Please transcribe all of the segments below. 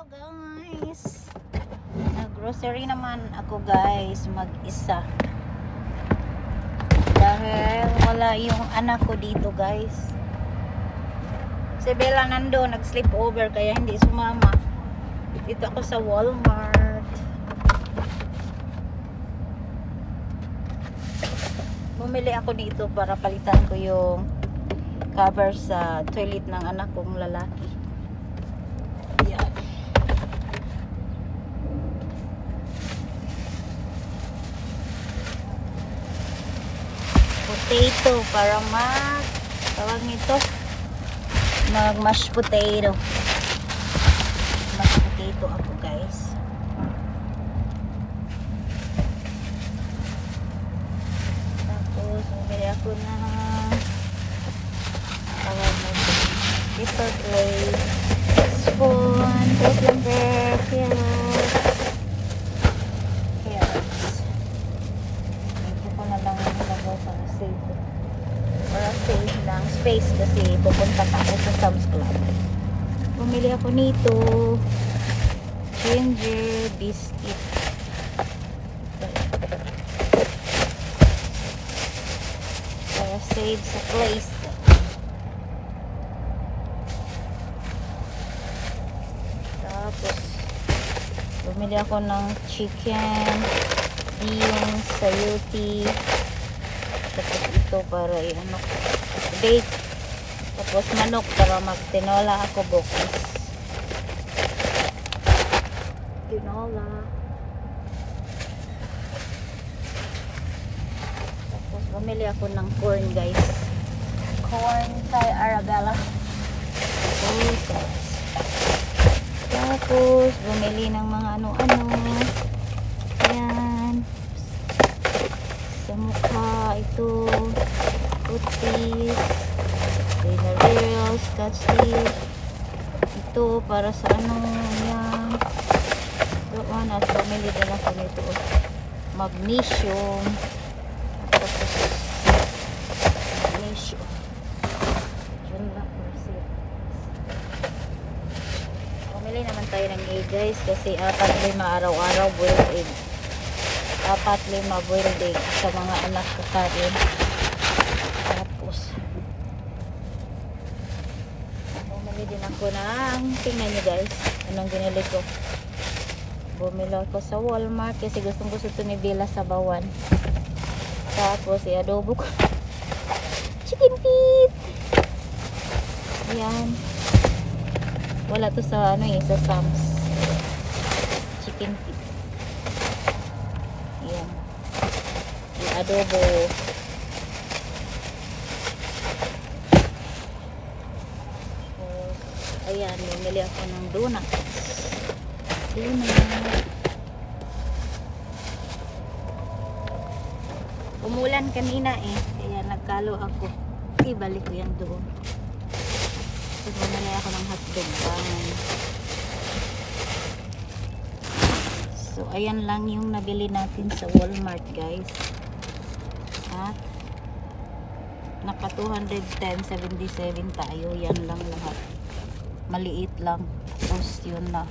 Hello guys, nag-grocery naman ako guys, mag-isa dahil wala yung anak ko dito guys. Si Bella nando, nag-sleep over kaya hindi sumama. Dito ako sa Walmart. Bumili ako dito para palitan ko yung cover sa toilet ng anak kong lalaki. Yan. Potato para tawag nito, mag-mashed potato. Mashed potato ako guys. Tapos bumili ako na paper plate, spoon, cucumber, carrots. Ito ko na lang yung lagaw para save lang space kasi pupunta pa ako sa Sam's Club. Bumili ako nito, ginger biscuit. Para save sa place. Tapos bumili ako ng chicken, yung sayuti. Tapos ito para bake. Tapos manok para magtinola ako bukas. Tinola. Tapos bumili ako ng corn guys. Corn Thai Arabella. Tapos bumili ng mga ano-ano. Ayan. Sa mukha ito. Putis. Real Scotch tape. Ito para sa yan. Doon at bumili din ako nito. Magnesium. Tapos magnesium. Yun lang kasi. Bumili naman tayo ng egg guys kasi 4-5 araw-araw boiled egg. 4-5 boiled egg sa mga anak ko kain. Tapos bumili din ako ng, tingnan nyo guys anong binili ko. Bumili ako sa Walmart kasi gustong gusto ito ni Bella sa bawan. Tapos i-adobo ko chicken feet. Ayan, wala to sa sa Sam's. Chicken feet. Ayan, i-adobo. Ayan, bumili ako ng donuts. Umulan kanina kaya nagkalo ako. Ibalik ko yan doon. So, bumili ako ng hotdog. So, ayan lang yung nabili natin sa Walmart guys. At naka 210.77 tayo. Yan lang lahat. Maliit lang. Tapos yun na.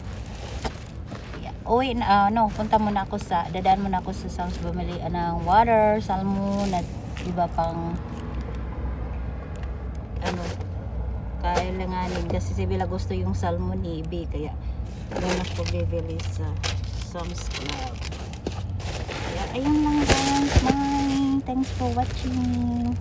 Yeah. Uwi na, punta muna ako dadaan muna ako sa Sam's, bumili ng water, salmon, at iba pang kailanganin. Kasi si Bella gusto yung salmon ibi. Kaya doon ako bibili sa Sam's Club. Kaya ayun lang guys. Bye. Thanks for watching.